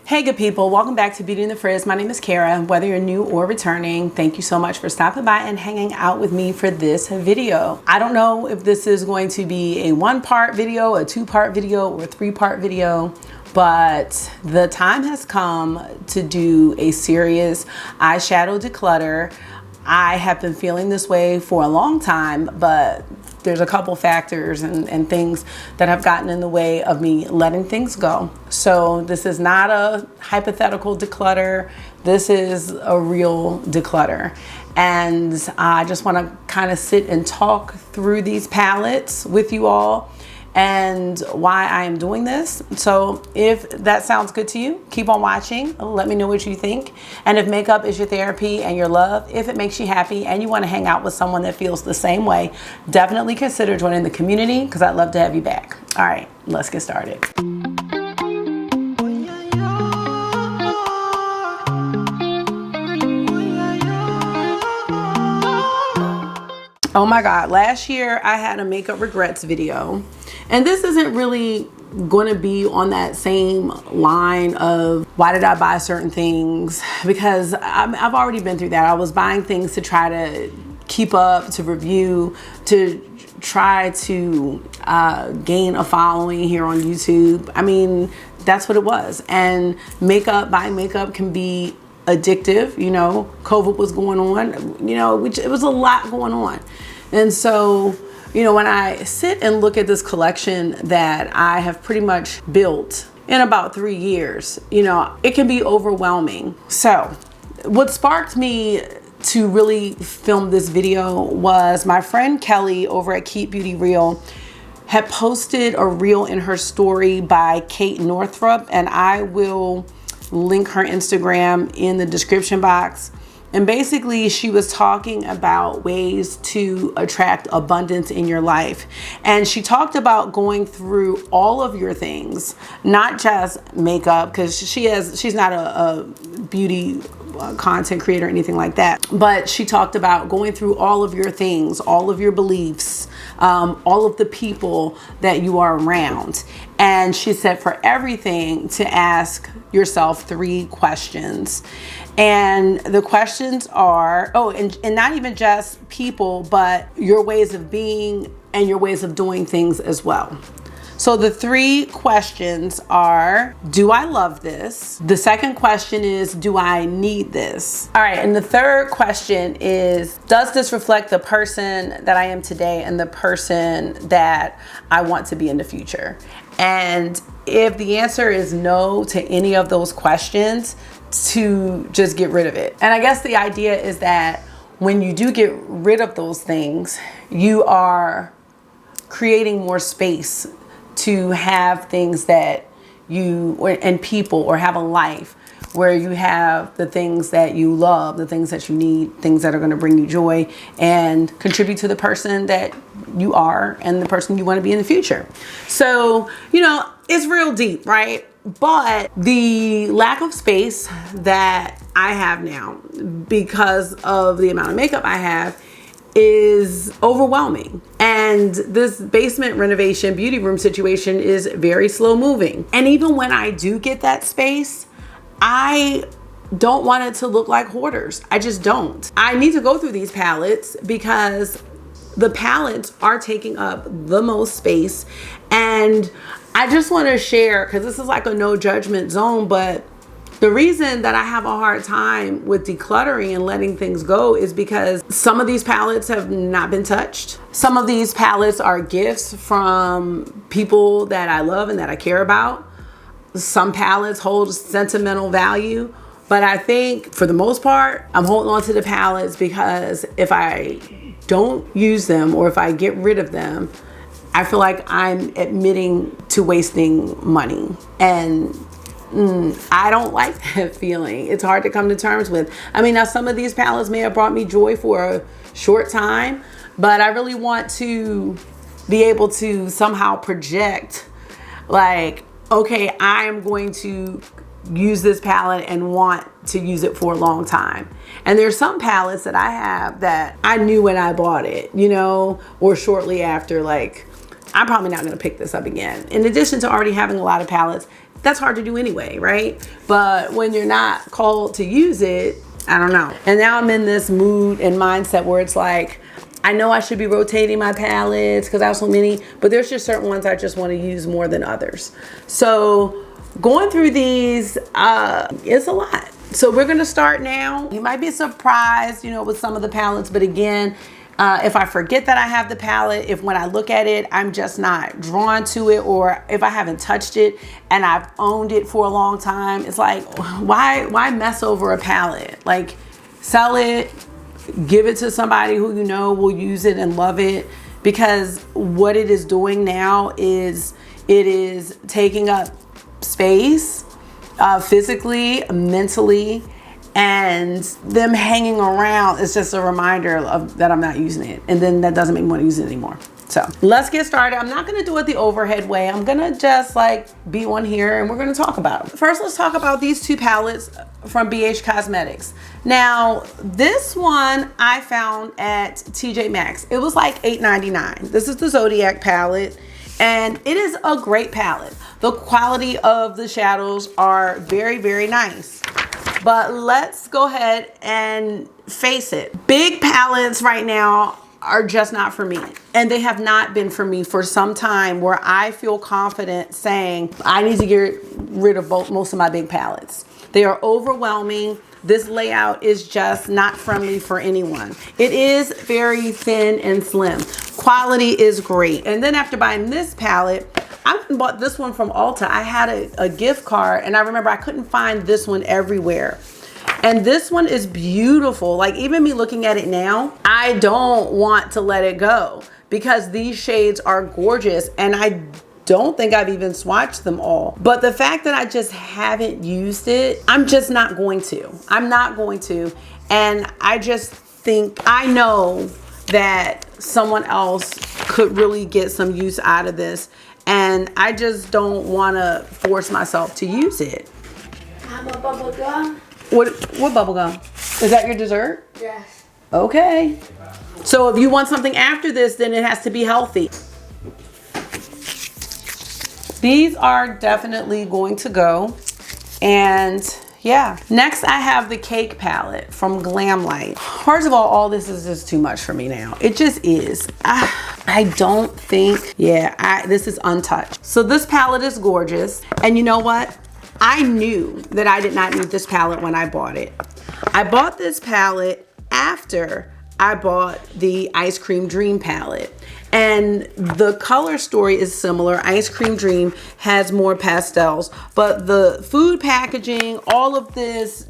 Hey good people, welcome back to Beauty in the Frizz. My name is Cara. Whether you're new or returning, thank you so much for stopping by and hanging out with me for this video. I don't know if this is going to be a one-part video, a two-part video, or a three-part video, but the time has come to do a serious eyeshadow declutter. I have been feeling this way for a long time, but there's a couple factors and things that have gotten in the way of me letting things go. So this is not a hypothetical declutter. This is a real declutter. And I just want to kind of sit and talk through these palettes with you all and why I am doing this. So if that sounds good to you, keep on watching. Let me know what you think. And if makeup is your therapy and your love, if it makes you happy and you want to hang out with someone that feels the same way, definitely consider joining the community because I'd love to have you back. All right, let's get started. Oh my God, last year I had a makeup regrets video. And this isn't really going to be on that same line of why did I buy certain things, because I've already been through that. I was buying things to try to keep up, to review, to try to gain a following here on YouTube. I mean, that's what it was. And buying makeup can be addictive. You know, COVID was going on, you know, which it was a lot going on. And so, you know, when I sit and look at this collection that I have pretty much built in about 3 years, you know, it can be overwhelming. So what sparked me to really film this video was my friend Kelly over at Keep Beauty Real had posted a reel in her story by Kate Northrup, and I will link her Instagram in the description box. And basically she was talking about ways to attract abundance in your life. And she talked about going through all of your things, not just makeup, because she's not a beauty content creator or anything like that. But she talked about going through all of your things, all of your beliefs, all of the people that you are around. And she said for everything to ask yourself 3 questions. And the questions are, and not even just people, but your ways of being and your ways of doing things as well. So the 3 questions are, do I love this? The second question is, do I need this? All right, and the third question is, does this reflect the person that I am today and the person that I want to be in the future? And if the answer is no to any of those questions, to just get rid of it. And I guess the idea is that when you do get rid of those things, you are creating more space to have things that and people, or have a life where you have the things that you love, the things that you need, things that are going to bring you joy and contribute to the person that you are and the person you want to be in the future. So, you know, it's real deep, right? But the lack of space that I have now because of the amount of makeup I have is overwhelming. And this basement renovation beauty room situation is very slow moving. And even when I do get that space, I don't want it to look like hoarders. I just don't. I need to go through these palettes because the palettes are taking up the most space. And I just want to share, because this is like a no judgment zone, but the reason that I have a hard time with decluttering and letting things go is because some of these palettes have not been touched. Some of these palettes are gifts from people that I love and that I care about. Some palettes hold sentimental value, but I think for the most part, I'm holding on to the palettes because if I don't use them or if I get rid of them, I feel like I'm admitting to wasting money. And I don't like that feeling. It's hard to come to terms with. I mean, now some of these palettes may have brought me joy for a short time, but I really want to be able to somehow project like, okay, I'm going to use this palette and want to use it for a long time. And there's some palettes that I have that I knew when I bought it, you know, or shortly after, like, I'm probably not going to pick this up again. In addition to already having a lot of palettes, that's hard to do anyway, right? But when you're not called to use it, I don't know. And now I'm in this mood and mindset where it's like, I know I should be rotating my palettes because I have so many, but there's just certain ones I just want to use more than others. So going through these is a lot. So we're gonna start now. You might be surprised, you know, with some of the palettes, but again, if I forget that I have the palette, if when I look at it, I'm just not drawn to it, or if I haven't touched it and I've owned it for a long time, it's like, why mess over a palette? Like, sell it, give it to somebody who you know will use it and love it, because what it is doing now is it is taking up space, physically, mentally, and them hanging around is just a reminder of that I'm not using it, and then that doesn't make me want to use it anymore. So let's get started. I'm not gonna do it the overhead way. I'm gonna just like be one here and we're gonna talk about them. First, let's talk about these two palettes from BH Cosmetics. Now, this one I found at TJ Maxx. It was like $8.99. This is the Zodiac palette, and it is a great palette. The quality of the shadows are very, very nice. But let's go ahead and face it. Big palettes right now are just not for me. And they have not been for me for some time, where I feel confident saying I need to get rid of most of my big palettes. They are overwhelming. This layout is just not friendly for anyone. It is very thin and slim. Quality is great. And then after buying this palette, I bought this one from Ulta. I had a gift card, and I remember I couldn't find this one everywhere. And this one is beautiful. Like, even me looking at it now, I don't want to let it go because these shades are gorgeous, and I don't think I've even swatched them all. But the fact that I just haven't used it, I'm just not going to. I'm not going to. And I just think, I know that someone else could really get some use out of this, and I just don't want to force myself to use it. I'm a bubble gum. What bubble gum? Is that your dessert? Yes. Okay. So if you want something after this, then it has to be healthy. These are definitely going to go. And yeah. Next, I have the Cake palette from Glamlite. First of all this is just too much for me now. It just is. I don't think, this is untouched. So this palette is gorgeous. And you know what? I knew that I did not need this palette when I bought it. I bought this palette after I bought the Ice Cream Dream palette. And the color story is similar. Ice Cream Dream has more pastels, but the food packaging, all of this,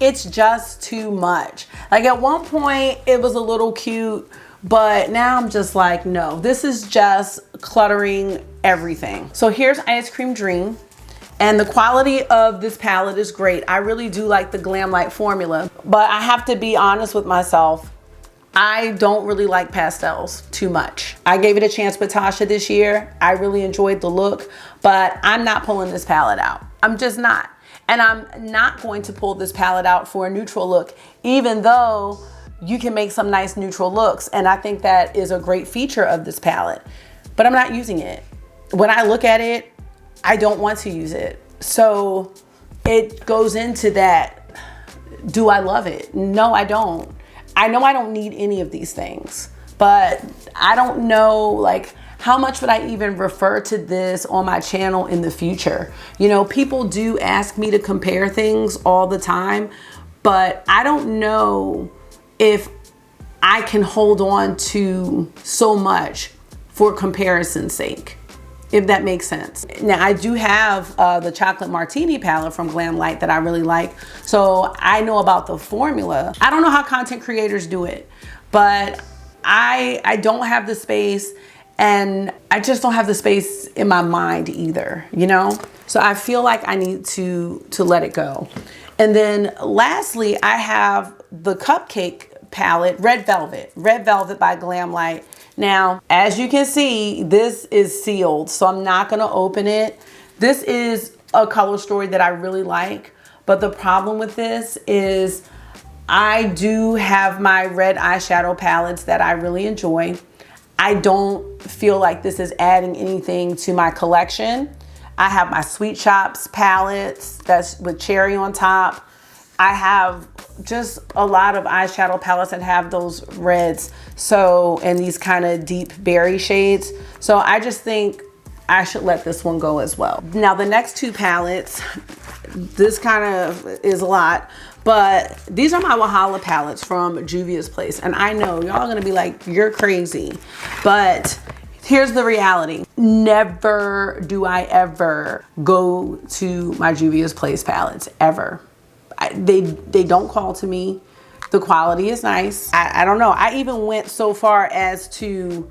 it's just too much. Like, at one point it was a little cute, but now I'm just like, no, this is just cluttering everything. So here's Ice Cream Dream. And the quality of this palette is great. I really do like the Glamlite formula, but I have to be honest with myself. I don't really like pastels too much. I gave it a chance with Tatcha this year. I really enjoyed the look, but I'm not pulling this palette out. I'm just not. And I'm not going to pull this palette out for a neutral look, even though you can make some nice neutral looks. And I think that is a great feature of this palette, but I'm not using it. When I look at it, I don't want to use it. So it goes into that, do I love it? No, I don't. I know I don't need any of these things, but I don't know, like, how much would I even refer to this on my channel in the future? You know, people do ask me to compare things all the time, but I don't know if I can hold on to so much for comparison's sake, if that makes sense. Now, I do have the Chocolate Martini palette from Glamlite that I really like. So I know about the formula. I don't know how content creators do it, but I don't have the space, and I just don't have the space in my mind either, you know? So I feel like I need to let it go. And then lastly, I have the Cupcake palette, Red Velvet by Glamlite. Now, as you can see, this is sealed, so I'm not gonna open it. This is a color story that I really like, but the problem with this is I do have my red eyeshadow palettes that I really enjoy. I don't feel like this is adding anything to my collection. I have my Sweet Shops palettes that's with cherry on top. I have just a lot of eyeshadow palettes that have those reds. So, and these kind of deep berry shades. So I just think I should let this one go as well. Now the next two palettes, this kind of is a lot, but these are my Wahala palettes from Juvias Place. And I know y'all are gonna be like, you're crazy, but here's the reality. Never do I ever go to my Juvias Place palettes, ever. They don't call to me. The quality is nice. I don't know. I even went so far as to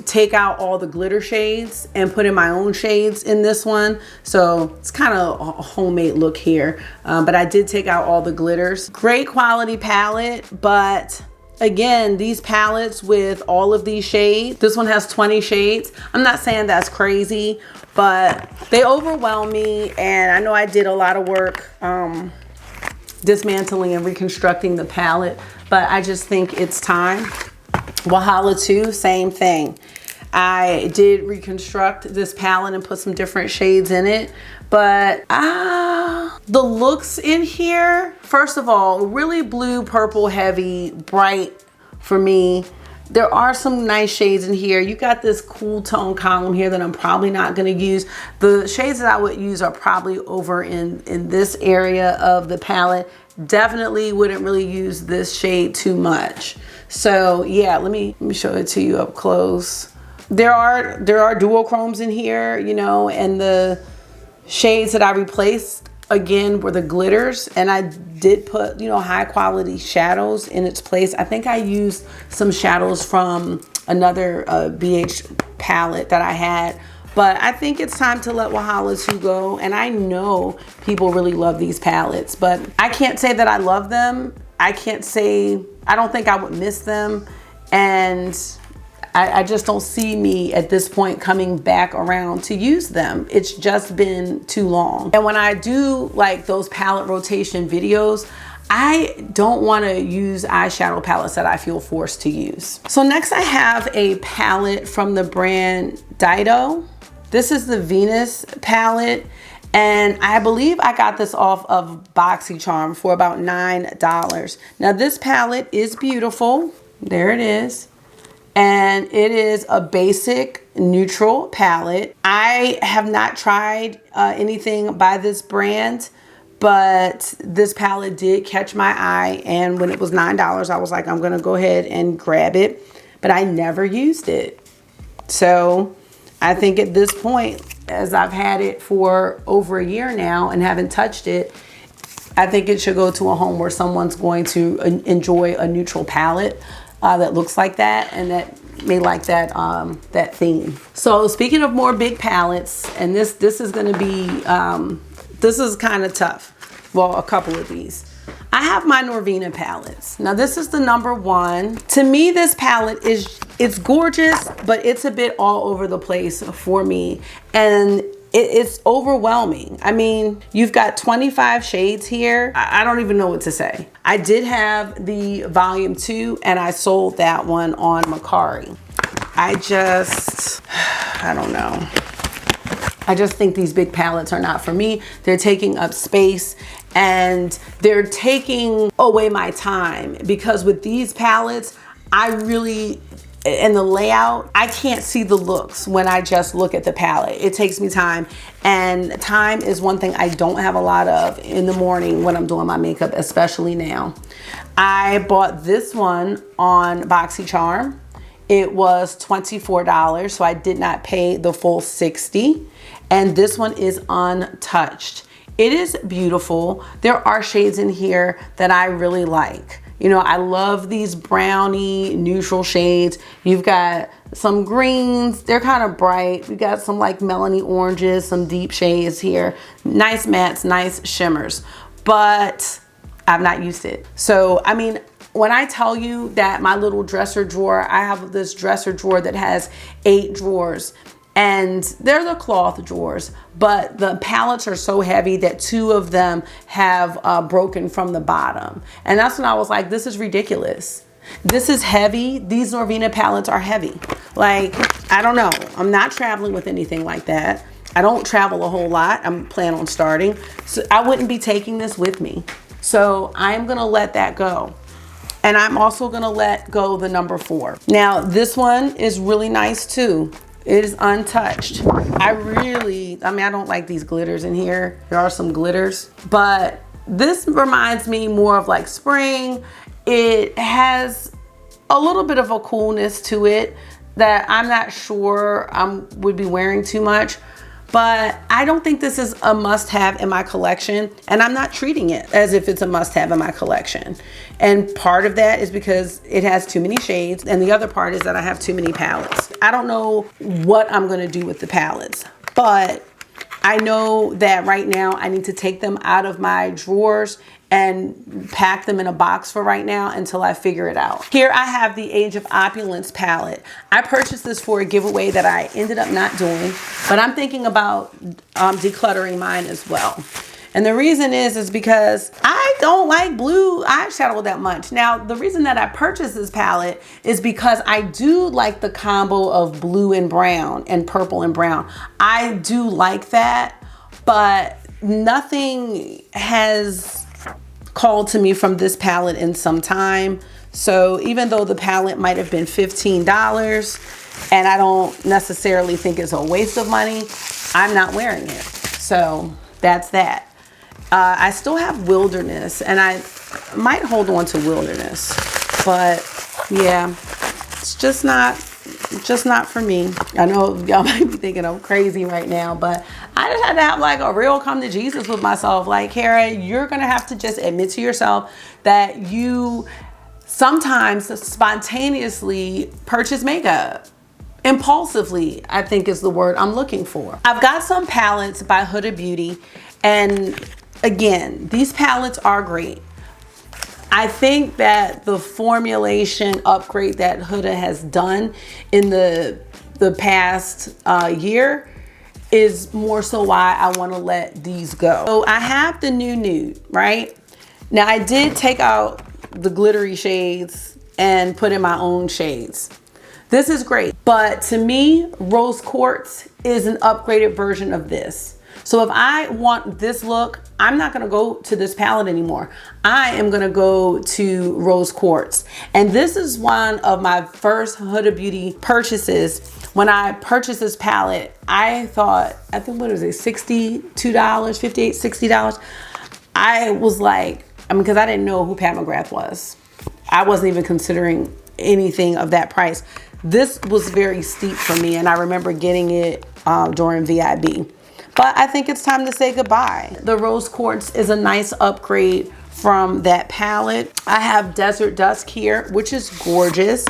take out all the glitter shades and put in my own shades in this one. So it's kind of a homemade look here. But I did take out all the glitters. Great quality palette, but again, these palettes with all of these shades, this one has 20 shades. I'm not saying that's crazy, but they overwhelm me. And I know I did a lot of work dismantling and reconstructing the palette, but I just think it's time. Wahala 2, same thing. I did reconstruct this palette and put some different shades in it, but the looks in here, first of all, really blue, purple, heavy, bright for me. There are some nice shades in here. You got this cool tone column here that I'm probably not gonna use. The shades that I would use are probably over in this area of the palette. Definitely wouldn't really use this shade too much. So yeah, let me show it to you up close. There are duochromes in here, you know, and the shades that I replaced again were the glitters, and I did put, you know, high quality shadows in its place. I think I used some shadows from another BH palette that I had, but I think it's time to let Wahala 2 go. And I know people really love these palettes, but I can't say that I love them. I can't say, I don't think I would miss them. And I just don't see me at this point coming back around to use them. It's just been too long. And when I do like those palette rotation videos, I don't want to use eyeshadow palettes that I feel forced to use. So next I have a palette from the brand Dido. This is the Venus palette. And I believe I got this off of BoxyCharm for about $9. Now this palette is beautiful. There it is. And it is a basic neutral palette. I have not tried anything by this brand, but this palette did catch my eye. And when it was $9, I was like, I'm gonna go ahead and grab it, but I never used it. So I think at this point, as I've had it for over a year now and haven't touched it, I think it should go to a home where someone's going to enjoy a neutral palette that looks like that and that may like that that theme. So speaking of more big palettes, and this is going to be this is kind of tough. Well, a couple of these. I have my Norvina palettes. Now this is the #1. To me, this palette it's gorgeous, but it's a bit all over the place for me, and it's overwhelming. I mean, you've got 25 shades here. I don't even know what to say. I did have the volume 2 and I sold that one on Mercari. I don't know. I just think these big palettes are not for me. They're taking up space and they're taking away my time, because with these palettes, and the layout, I can't see the looks when I just look at the palette. It takes me time, and time is one thing I don't have a lot of in the morning when I'm doing my makeup, especially now. I bought this one on BoxyCharm. It was $24, so I did not pay the full $60. And this one is untouched. It is beautiful. There are shades in here that I really like. You know, I love these brownie neutral shades. You've got some greens, they're kind of bright. We got some like melony oranges, some deep shades here. Nice mattes, nice shimmers, but I've not used it. So, I mean, when I tell you that my little dresser drawer, I have this dresser drawer that has 8 drawers. And they're the cloth drawers, but the palettes are so heavy that 2 of them have broken from the bottom. And that's when I was like, this is ridiculous. This is heavy. These Norvina palettes are heavy. Like, I don't know. I'm not traveling with anything like that. I don't travel a whole lot. I'm planning on starting. So I wouldn't be taking this with me. So I'm gonna let that go. And I'm also gonna let go the number 4. Now this one is really nice too. It is untouched. I mean, I don't like these glitters in here. There are some glitters, but this reminds me more of like spring. It has a little bit of a coolness to it that I'm not sure I would be wearing too much. But I don't think this is a must-have in my collection, and I'm not treating it as if it's a must-have in my collection. And part of that is because it has too many shades, and the other part is that I have too many palettes. I don't know what I'm gonna do with the palettes, but I know that right now I need to take them out of my drawers and pack them in a box for right now until I figure it out. Here I have the Age of Opulence palette. I purchased this for a giveaway that I ended up not doing, but I'm thinking about decluttering mine as well. And the reason is because I don't like blue eyeshadow that much. Now, the reason that I purchased this palette is because I do like the combo of blue and brown and purple and brown. I do like that, but nothing has called to me from this palette in some time. So even though the palette might have been $15 and I don't necessarily think it's a waste of money, I'm not wearing it. So that's that. I still have Wilderness, and I might hold on to Wilderness, but yeah, it's just not for me. I know y'all might be thinking I'm crazy right now, but I just had to have like a real come to Jesus with myself. Like, Cara, you're gonna have to just admit to yourself that you sometimes spontaneously purchase makeup. Impulsively, I think is the word I'm looking for. I've got some palettes by Huda Beauty, and again, these palettes are great. I think that the formulation upgrade that Huda has done in the past year is more so why I want to let these go. So I have the new nude, right? Now I did take out the glittery shades and put in my own shades. This is great, but to me, Rose Quartz is an upgraded version of this. So if I want this look, I'm not gonna go to this palette anymore. I am gonna go to Rose Quartz. And this is one of my first Huda Beauty purchases. When I purchased this palette, I thought, I think, what is it, $62, $58, $60? I was like, because I didn't know who Pat McGrath was. I wasn't even considering anything of that price. This was very steep for me, and I remember getting it during VIB. But I think it's time to say goodbye. The Rose Quartz is a nice upgrade from that palette. I have Desert Dusk here, which is gorgeous.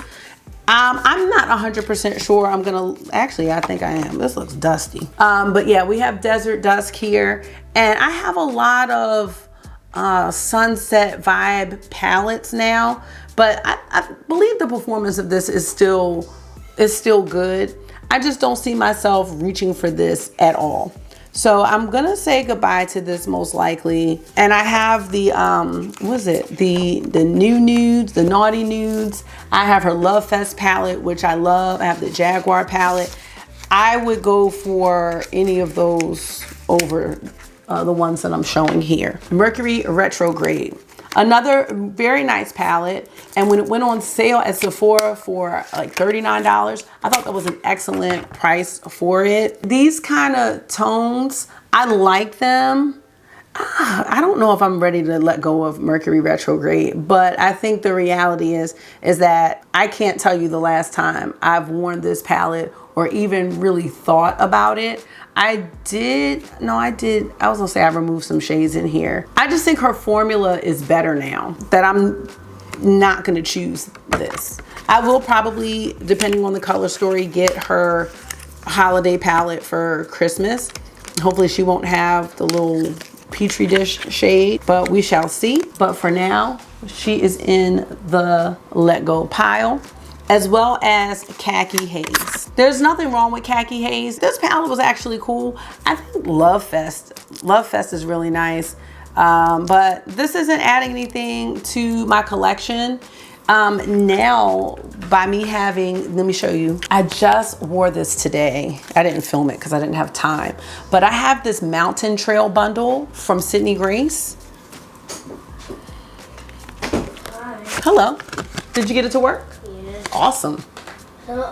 I'm not 100% sure I'm gonna, actually I think I am. This looks dusty. But yeah, we have Desert Dusk here. And I have a lot of sunset vibe palettes now, but I believe the performance of this is still good. I just don't see myself reaching for this at all. So I'm gonna say goodbye to this most likely. And I have the, the new nudes, the naughty nudes. I have her Love Fest palette, which I love. I have the Jaguar palette. I would go for any of those over the ones that I'm showing here. Mercury Retrograde. Another very nice palette, and when it went on sale at Sephora for like $39, I thought that was an excellent price for it. These kind of tones, I like them. I don't know if I'm ready to let go of Mercury Retrograde, but I think the reality is that I can't tell you the last time I've worn this palette or even really thought about it. I was gonna say I removed some shades in here. I just think her formula is better now, that I'm not gonna choose this. I will probably, depending on the color story, get her holiday palette for Christmas. Hopefully she won't have the little Petri dish shade, but we shall see. But for now, she is in the let go pile, as well as Khaki Haze. There's nothing wrong with Khaki Haze. This palette was actually cool. I think Love Fest is really nice, but this isn't adding anything to my collection. Now, by me having, let me show you. I just wore this today. I didn't film it because I didn't have time. But I have this Mountain Trail bundle from Sydney Grace. Hi. Hello. Did you get it to work? Yeah. Awesome. So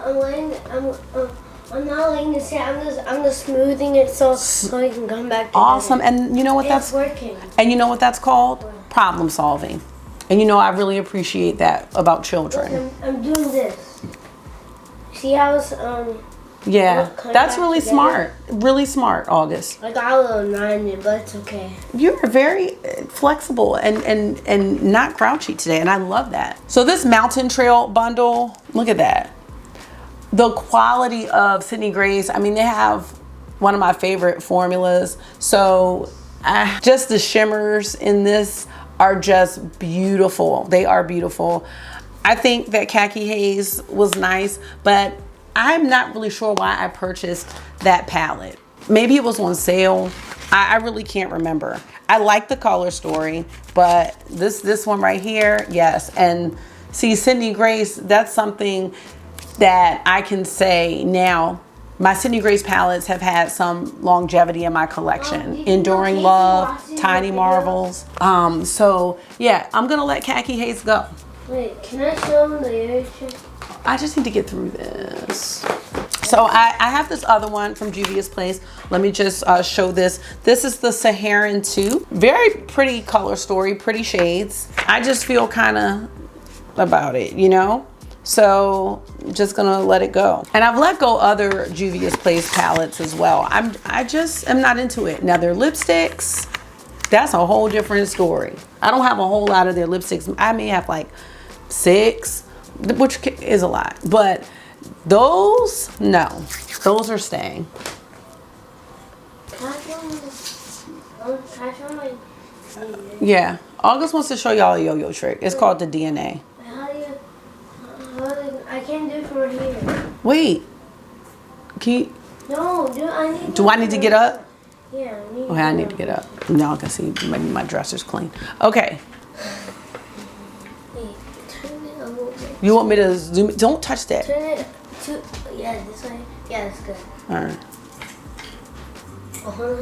I'm not laying this here. I'm just smoothing it so it can come back together. Awesome. And you know what It's working. And you know what that's called? Problem solving. And you know, I really appreciate that about children. Look, I'm doing this. See how it's Yeah, coming that's back really together? smart. Really smart, August. I got a little knot in it, but it's okay. You're very flexible and not grouchy today, and I love that. So this Mountain Trail bundle, look at that. The quality of Sydney Grace, I mean, they have one of my favorite formulas. So just the shimmers in this are just beautiful. They are beautiful. I think that Khaki Haze was nice, but I'm not really sure why I purchased that palette. Maybe it was on sale. I really can't remember. I like the color story, but this one right here, yes. And see, Sydney Grace, that's something that I can say now. My Sydney Grace palettes have had some longevity in my collection. Enduring Love, Tiny Marvels. So yeah, I'm gonna let Khaki Haze go. Wait, can I show them the air? I just need to get through this. So I have this other one from Juvias Place. Let me just show this. This is the Saharan 2. Very pretty color story, pretty shades. I just feel kind of about it, you know? So just gonna let it go. And I've let go other Juvias Place palettes as well. I just am not into it. Now their lipsticks, that's a whole different story. I don't have a whole lot of their lipsticks. I may have like 6, which is a lot, but those, no, those are staying. Yeah, August wants to show y'all a yo-yo trick. It's called the DNA. I can't do it from here. Wait, can you? No, I need. Do I need to get up? Yeah, I need. Okay, I need to get up. Now I can see maybe my dresser's clean. Okay. Wait, turn it a little bit. You want me to zoom? Don't touch that. Turn it to, yeah, this way. Yeah, that's good. All right.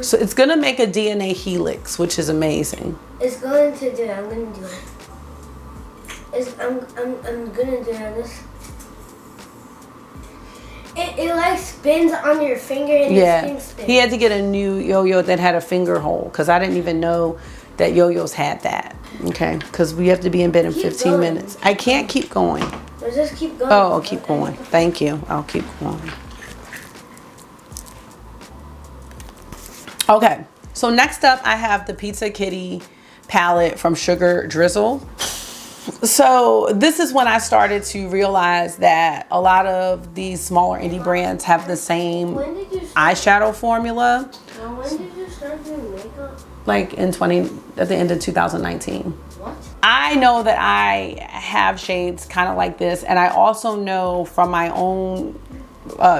So it's gonna make a DNA helix, which is amazing. It's going to do it. I'm gonna do it. I'm gonna do this. It like spins on your finger and Yeah, it spins. he had to get a new yo-yo that had a finger hole because I didn't even know that yo-yos had that. Okay, because we have to be in bed in 15 minutes. I can't keep going. Or just keep going. Oh, I'll keep going. Thank you. I'll keep going. Okay, so next up I have the Pizza Kitty palette from Sugar Drizzle. So this is when I started to realize that a lot of these smaller indie brands have the same eyeshadow formula. When did you start doing makeup? Like at the end of 2019. What? I know that I have shades kind of like this, and I also know from my own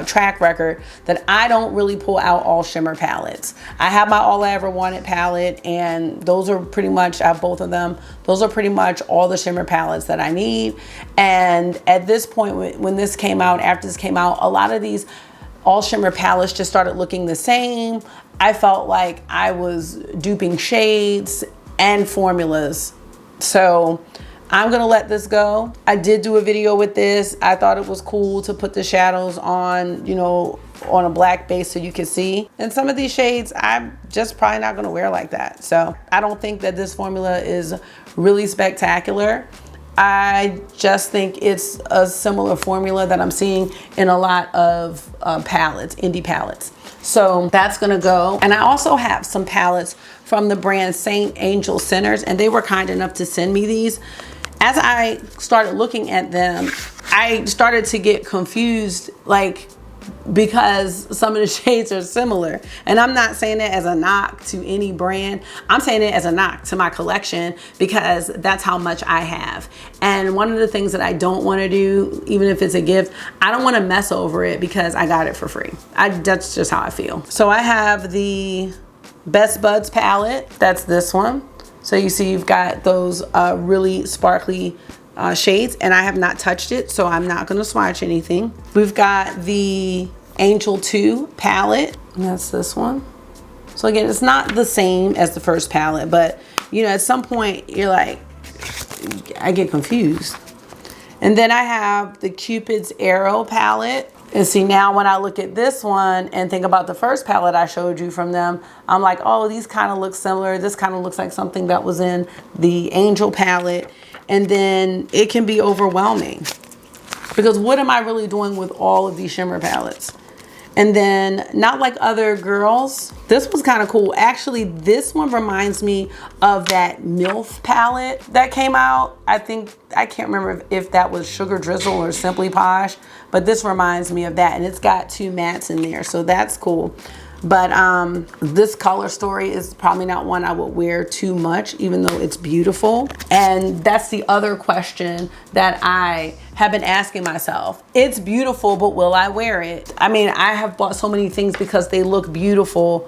track record that I don't really pull out all shimmer palettes. I have my All I Ever Wanted palette, and those are pretty much, I have both of them. Those are pretty much all the shimmer palettes that I need. And at this point, when this came out, after this came out, a lot of these all shimmer palettes just started looking the same. I felt like I was duping shades and formulas. So I'm gonna let this go. I did do a video with this. I thought it was cool to put the shadows on, you know, on a black base so you can see. And some of these shades, I'm just probably not gonna wear like that. So I don't think that this formula is really spectacular. I just think it's a similar formula that I'm seeing in a lot of palettes, indie palettes. So that's gonna go. And I also have some palettes from the brand Saint Angel Centers, and they were kind enough to send me these. As I started looking at them, I started to get confused, like, because some of the shades are similar. And I'm not saying that as a knock to any brand. I'm saying it as a knock to my collection because that's how much I have. And one of the things that I don't want to do, even if it's a gift, I don't want to mess over it because I got it for free. That's just how I feel. So I have the Best Buds palette. That's this one. So you see you've got those really sparkly shades, and I have not touched it, so I'm not going to swatch anything. We've got the Angel 2 palette, and that's this one. So again, it's not the same as the first palette, but you know, at some point you're like, I get confused. And then I have the Cupid's Arrow palette. And see, now when I look at this one and think about the first palette I showed you from them, I'm like, oh, these kind of look similar. This kind of looks like something that was in the Angel palette. And then it can be overwhelming because what am I really doing with all of these shimmer palettes? And then, not like other girls, this was kind of cool. Actually, this one reminds me of that MILF palette that came out. I can't remember if that was Sugar Drizzle or Simply Posh, but this reminds me of that. And it's got 2 mattes in there, so that's cool. But this color story is probably not one I would wear too much, even though it's beautiful. And that's the other question that I have been asking myself. It's beautiful, but will I wear it? I mean, I have bought so many things because they look beautiful,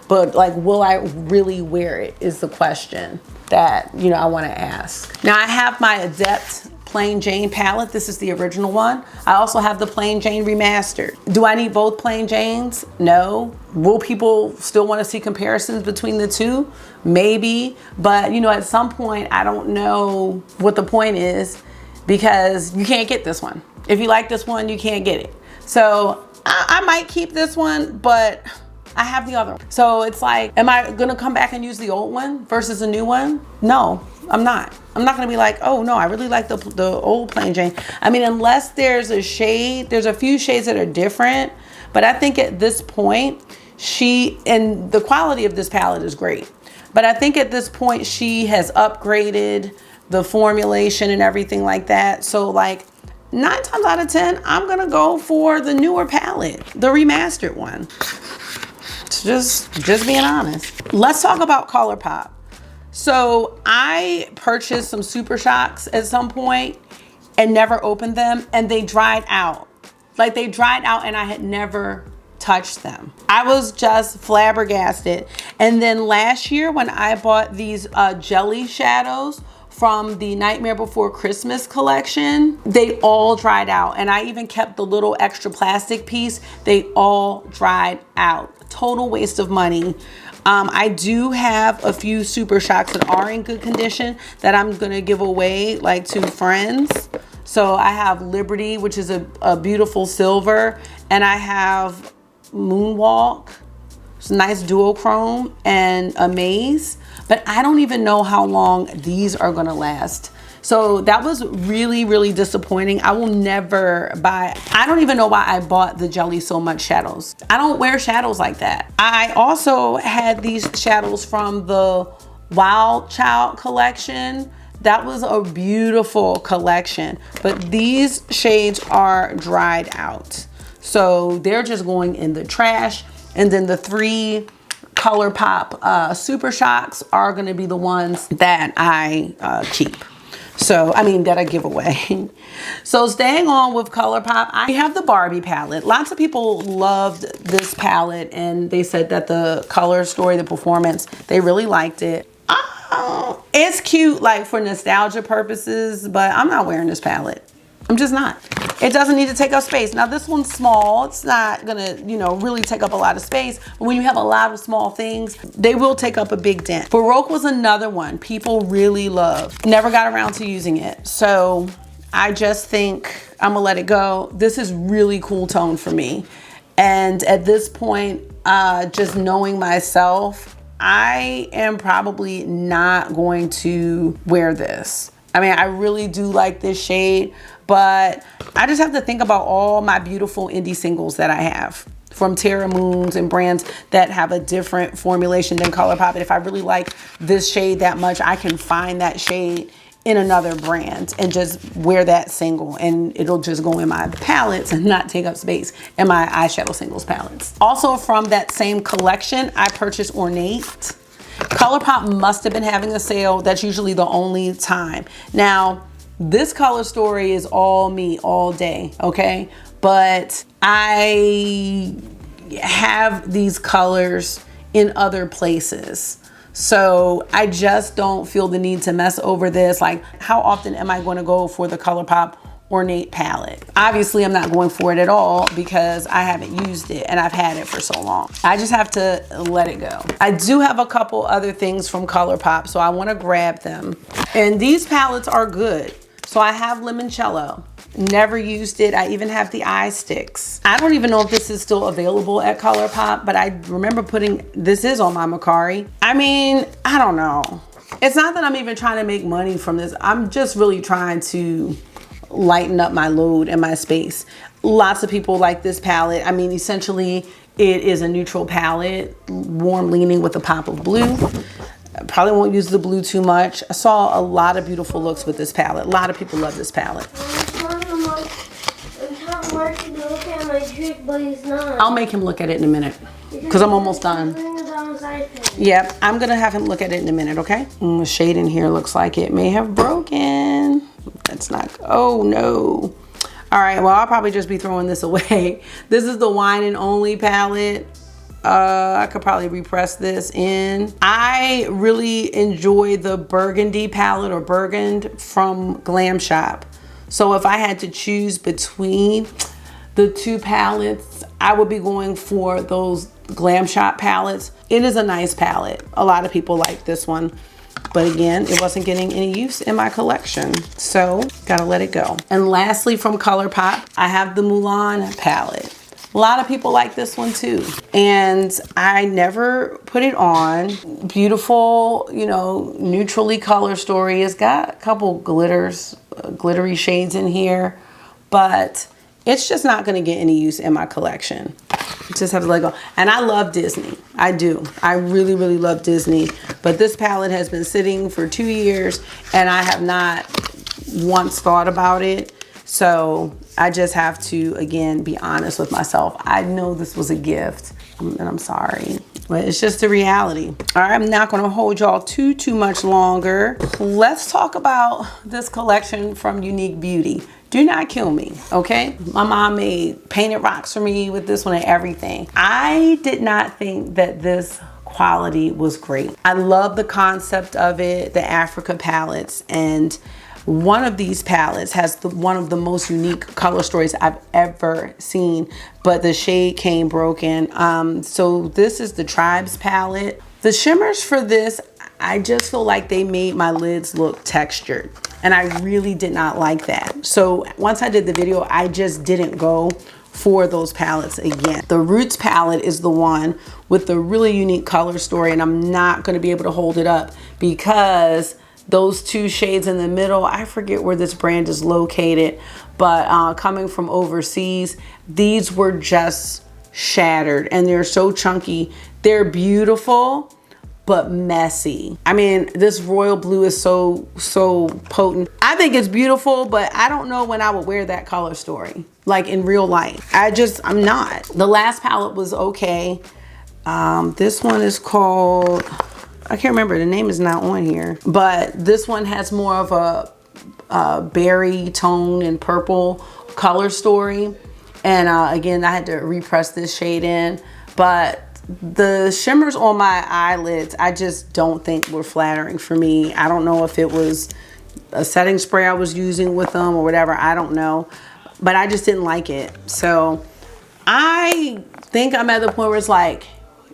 but like, will I really wear it is the question that, you know, I want to ask. Now I have my Adept Plain Jane palette. This is the original one. I also have the Plain Jane Remastered. Do I need both Plain Janes? No. Will people still want to see comparisons between the two? Maybe, but you know, at some point, I don't know what the point is because you can't get this one. If you like this one, you can't get it. So I might keep this one, but I have the other one. So it's like, am I gonna come back and use the old one versus a new one? No, I'm not. I'm not gonna be like, oh no, I really like the old Plain Jane. I mean, unless there's a shade, there's a few shades that are different, but I think at this point, and the quality of this palette is great, but I think at this point, she has upgraded the formulation and everything like that. So like 9 times out of 10, I'm gonna go for the newer palette, the remastered one. Just being honest. Let's talk about ColourPop. So I purchased some Super Shocks at some point and never opened them, and they dried out. Like they dried out and I had never touched them. I was just flabbergasted. And then last year when I bought these jelly shadows from the Nightmare Before Christmas collection, they all dried out. And I even kept the little extra plastic piece. They all dried out. Total waste of money. I do have a few Super Shocks that are in good condition that I'm gonna give away like to friends. So I have Liberty, which is a beautiful silver, and I have Moonwalk, it's a nice duochrome, and Amaze. But I don't even know how long these are gonna last. So that was really, really disappointing. I will never buy, I don't even know why I bought the Jelly So Much shadows. I don't wear shadows like that. I also had these shadows from the Wild Child collection. That was a beautiful collection, but these shades are dried out. So they're just going in the trash. And then the 3 ColourPop Super Shocks are gonna be the ones that I keep. So, I mean, that I give away. So staying on with ColourPop, I have the Barbie palette. Lots of people loved this palette and they said that the color story, the performance, they really liked it. It's cute like for nostalgia purposes, but I'm not wearing this palette. I'm just not. It doesn't need to take up space. Now this one's small. It's not gonna, you know, really take up a lot of space. But when you have a lot of small things, they will take up a big dent. Baroque was another one people really love. Never got around to using it. So I just think I'm gonna let it go. This is really cool tone for me. And at this point, just knowing myself, I am probably not going to wear this. I mean, I really do like this shade, but I just have to think about all my beautiful indie singles that I have from Terra Moons and brands that have a different formulation than ColourPop. And if I really like this shade that much, I can find that shade in another brand and just wear that single, and it'll just go in my palettes and not take up space in my eyeshadow singles palettes. Also from that same collection, I purchased Ornate. ColourPop must have been having a sale. That's usually the only time. Now, this color story is all me all day, okay? But I have these colors in other places. So I just don't feel the need to mess over this. Like, how often am I going to go for the ColourPop Ornate palette? Obviously I'm not going for it at all because I haven't used it and I've had it for so long. I just have to let it go. I do have a couple other things from ColourPop, so I want to grab them. And these palettes are good. So I have Limoncello. Never used it. I even have the eye sticks. I don't even know if this is still available at ColourPop, but I remember putting, this is on my Macari. I mean, I don't know. It's not that I'm even trying to make money from this. I'm just really trying to lighten up my load and my space. Lots of people like this palette. I mean, essentially it is a neutral palette, warm leaning with a pop of blue. I probably won't use the blue too much. I saw a lot of beautiful looks with this palette. A lot of people love this palette. But he's not. I'll make him look at it in a minute because I'm almost done. Yep, I'm gonna have him look at it in a minute, okay? The shade in here looks like it may have broken. That's not, oh no. All right, well, I'll probably just be throwing this away. This is the Wine and Only palette. I could probably repress this in. I really enjoy the Burgundy palette, or Burgund, from Glam Shop. So if I had to choose between the two palettes, I would be going for those Glam Shop palettes. It is a nice palette. A lot of people like this one. But again, it wasn't getting any use in my collection. So gotta let it go. And lastly, from ColourPop, I have the Mulan palette. A lot of people like this one too. And I never put it on. Beautiful, you know, neutrally color story. It's got a couple glittery shades in here, but it's just not gonna get any use in my collection. Just have to let go. And I love Disney. I do. I really, really love Disney. But this palette has been sitting for 2 years and I have not once thought about it. So I just have to, again, be honest with myself. I know this was a gift and I'm sorry, but it's just the reality. All right, I'm not gonna hold y'all too much longer. Let's talk about this collection from Unique Beauty. Do not kill me, okay? My mom made painted rocks for me with this one and everything. I did not think that this quality was great. I love the concept of it, the Africa palettes, and one of these palettes has one of the most unique color stories I've ever seen, but the shade came broken. So this is the Tribes palette. The shimmers for this, I just feel like they made my lids look textured. And I really did not like that. So once I did the video, I just didn't go for those palettes again. The Roots palette is the one with the really unique color story, and I'm not gonna be able to hold it up because those two shades in the middle, I forget where this brand is located, but coming from overseas, these were just shattered and they're so chunky. They're beautiful, but messy. I mean, this royal blue is so potent. I think it's beautiful, but I don't know when I would wear that color story, like in real life. I'm not. The last palette was okay. This one is called, I can't remember, the name is not on here, but this one has more of a berry tone and purple color story. And again, I had to repress this shade in, but the shimmers on my eyelids, I just don't think were flattering for me. I don't know if it was a setting spray I was using with them or whatever, I don't know, but I just didn't like it. So I think I'm at the point where it's like,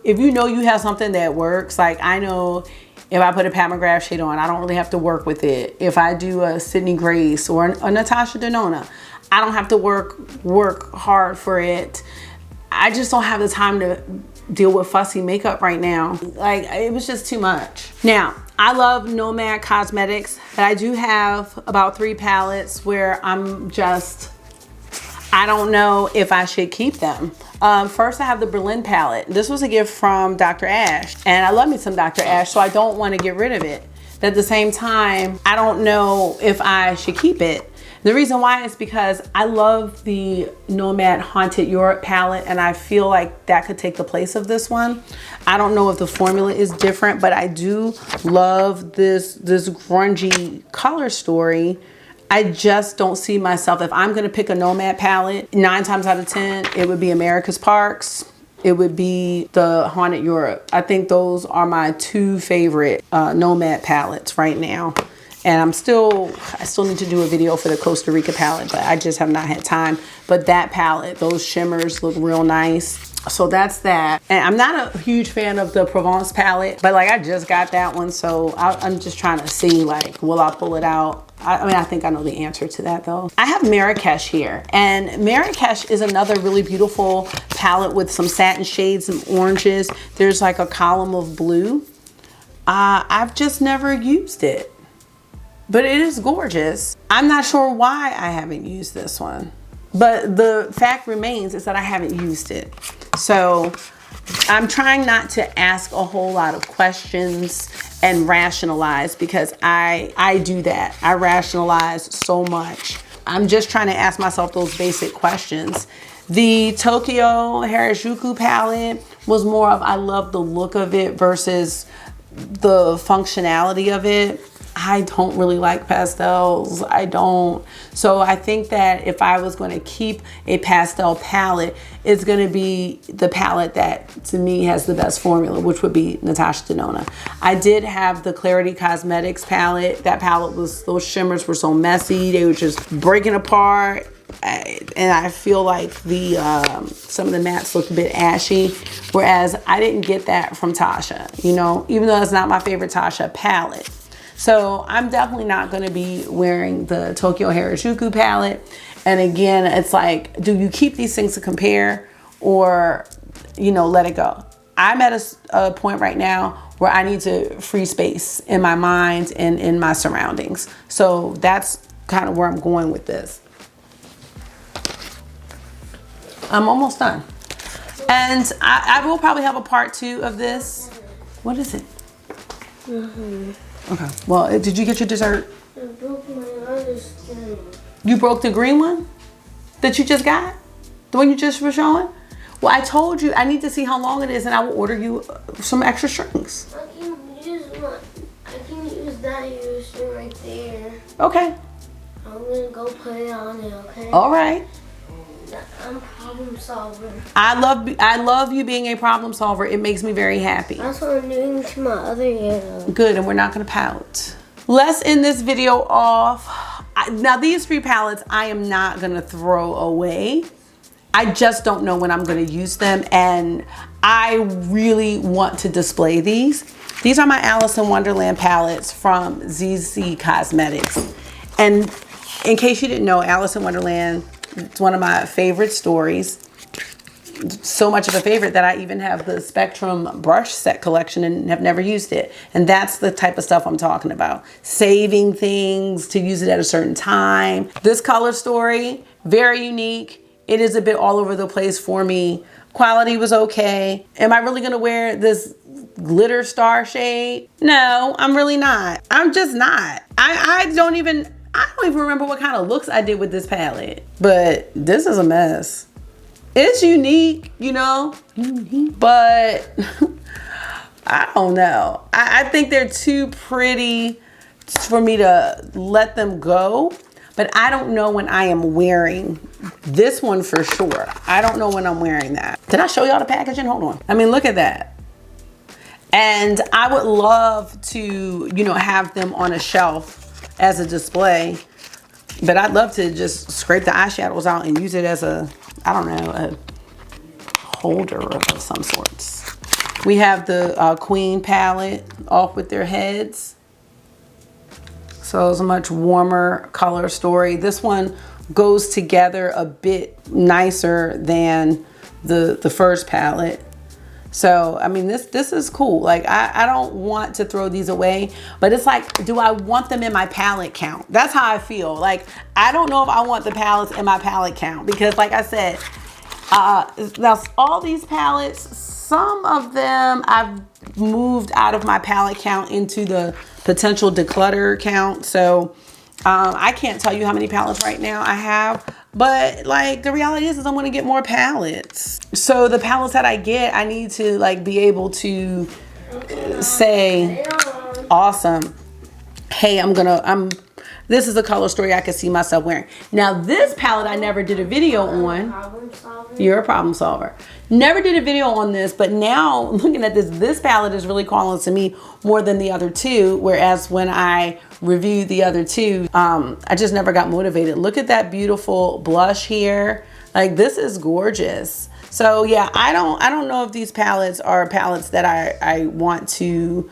if you know you have something that works, like I know if I put a Pat McGrath shade on, I don't really have to work with it. If I do a Sydney Grace or a Natasha Denona, I don't have to work hard for it. I just don't have the time to deal with fussy makeup right now. Like, it was just too much. Now, I love Nomad Cosmetics, but I do have about 3 palettes where I'm just, I don't know if I should keep them. First, I have the Berlin palette. This was a gift from Dr. Ash, and I love me some Dr. Ash, so I don't want to get rid of it. But at the same time, I don't know if I should keep it. The reason why is because I love the Nomad Haunted Europe palette, and I feel like that could take the place of this one. I don't know if the formula is different, but I do love this grungy color story. I just don't see myself, if I'm gonna pick a Nomad palette, 9 times out of 10, it would be America's Parks. it would be the Haunted Europe. I think those are my two favorite Nomad palettes right now. And I still need to do a video for the Costa Rica palette, but I just have not had time. But that palette, those shimmers look real nice. So that's that. And I'm not a huge fan of the Provence palette, but like I just got that one. So I'm just trying to see, like, will I pull it out? I mean, I think I know the answer to that though. I have Marrakesh here, and Marrakesh is another really beautiful palette with some satin shades and oranges. There's like a column of blue. I've just never used it, but it is gorgeous. I'm not sure why I haven't used this one, but the fact remains is that I haven't used it. So I'm trying not to ask a whole lot of questions and rationalize, because I do that. I rationalize so much. I'm just trying to ask myself those basic questions. The Tokyo Harajuku palette was more of, I love the look of it versus the functionality of it. I don't really like pastels. I don't. So I think that if I was going to keep a pastel palette, it's going to be the palette that to me has the best formula, which would be Natasha Denona. I did have the Clarity Cosmetics palette. That palette was, those shimmers were so messy. They were just breaking apart. And I feel like the some of the mattes looked a bit ashy, whereas I didn't get that from Tatcha, you know, even though it's not my favorite Tatcha palette. So I'm definitely not going to be wearing the Tokyo Harajuku palette. And again, it's like, do you keep these things to compare, or, you know, let it go? I'm at a point right now where I need to free space in my mind and in my surroundings. So that's kind of where I'm going with this. I'm almost done. And I will probably have a part 2 of this. What is it? Okay. Well, did you get your dessert? I broke my other skin. You broke the green one that you just got? The one you just were showing? Well, I told you I need to see how long it is, and I will order you some extra strings. I can use that string right there. Okay. I'm gonna go put it on it, okay? All right. I'm a problem solver. I love you being a problem solver. It makes me very happy. That's what I'm doing to my other ear. Good, and we're not gonna pout. Let's end this video off. Now these 3 palettes I am not gonna throw away. I just don't know when I'm gonna use them, and I really want to display these. These are my Alice in Wonderland palettes from ZZ Cosmetics. And in case you didn't know, Alice in Wonderland, it's one of my favorite stories. So much of a favorite that I even have the Spectrum brush set collection and have never used it. And that's the type of stuff I'm talking about. Saving things to use it at a certain time. This color story, very unique. It is a bit all over the place for me. Quality was okay. Am I really gonna wear this glitter star shade? No, I'm really not. I'm just not. I don't even remember what kind of looks I did with this palette, but this is a mess. It's unique, you know, but I don't know. I think they're too pretty for me to let them go, but I don't know when I am wearing this one for sure. I don't know when I'm wearing that. Did I show y'all the packaging? Hold on. I mean, look at that. And I would love to, you know, have them on a shelf as a display, but I'd love to just scrape the eyeshadows out and use it as a, I don't know, a holder of some sorts. We have the Queen palette off with their heads. So it's a much warmer color story. This one goes together a bit nicer than the first palette. So, I mean, this is cool. Like, I don't want to throw these away, but it's like, do I want them in my palette count? That's how I feel. Like, I don't know if I want the palettes in my palette count, because like I said, now all these palettes, some of them I've moved out of my palette count into the potential declutter count. So I can't tell you how many palettes right now I have, but like the reality is I'm going to get more palettes. So the palettes that I get, I need to like be able to say, awesome. Hey, I'm This is a color story I could see myself wearing. Now this palette I never did a video on. Problem solver. You're a problem solver. Never did a video on this, but now looking at this palette is really calling to me more than the other two. Whereas when I reviewed the other two, I just never got motivated. Look at that beautiful blush here. Like, this is gorgeous. So yeah, I don't know if these palettes are palettes that I want to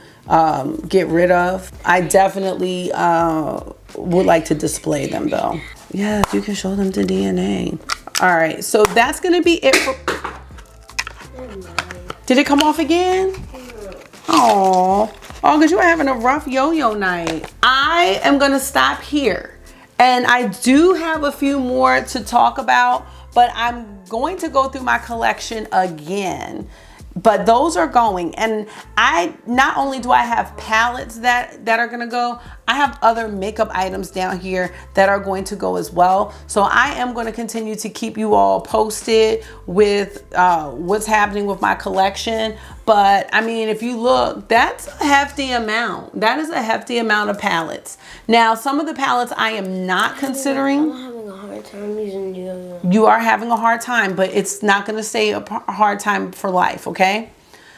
get rid of. I definitely would like to display them though. Yeah, you can show them to DNA. All right, so that's gonna be it for. Did it come off again? Oh, because you were having a rough yo-yo night. I am gonna stop here, and I do have a few more to talk about, but I'm going to go through my collection again. But those are going, and I not only do I have palettes that are gonna go, I have other makeup items down here that are going to go as well. So I am going to continue to keep you all posted with what's happening with my collection. But I mean, if you look, that's a hefty amount. That is a hefty amount of palettes. Now, some of the palettes I am not considering. I'm having a hard time using yo-yo. You are having a hard time, but it's not going to stay a hard time for life, okay?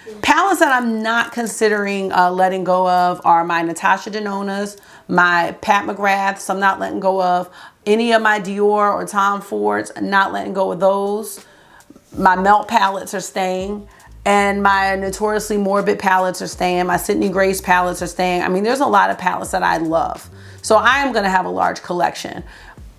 Yeah. Palettes that I'm not considering letting go of are my Natasha Denonas, my Pat McGraths, I'm not letting go of. Any of my Dior or Tom Fords, I'm not letting go of those. My Melt palettes are staying. And my Notoriously Morbid palettes are staying. My Sydney Grace palettes are staying. I mean, there's a lot of palettes that I love. So I am going to have a large collection.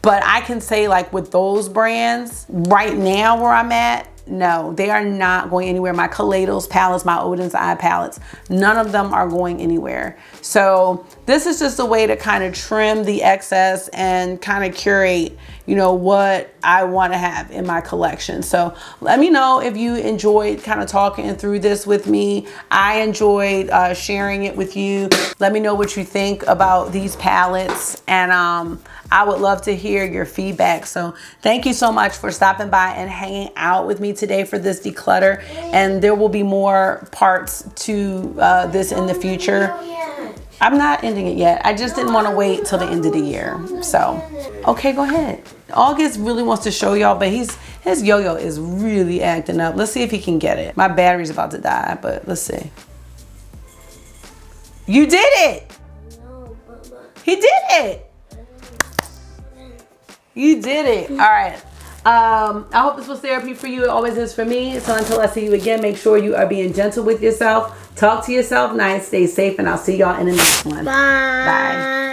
But I can say, like, with those brands, right now where I'm at, no, they are not going anywhere. My Kaleidos palettes, my Odin's Eye palettes, none of them are going anywhere. So this is just a way to kind of trim the excess and kind of curate, you know, what I want to have in my collection. So let me know if you enjoyed kind of talking through this with me. I enjoyed sharing it with you. Let me know what you think about these palettes, and I would love to hear your feedback. So thank you so much for stopping by and hanging out with me today for this declutter. And there will be more parts to this in the future. I'm not ending it yet. I just didn't want to wait till the end of the year. So, okay, go ahead. August really wants to show y'all, but his yo-yo is really acting up. Let's see if he can get it. My battery's about to die, but let's see. You did it! No, He did it! You did it. All right. I hope this was therapy for you. It always is for me. So until I see you again, make sure you are being gentle with yourself. Talk to yourself nice. Stay safe. And I'll see y'all in the next one. Bye. Bye.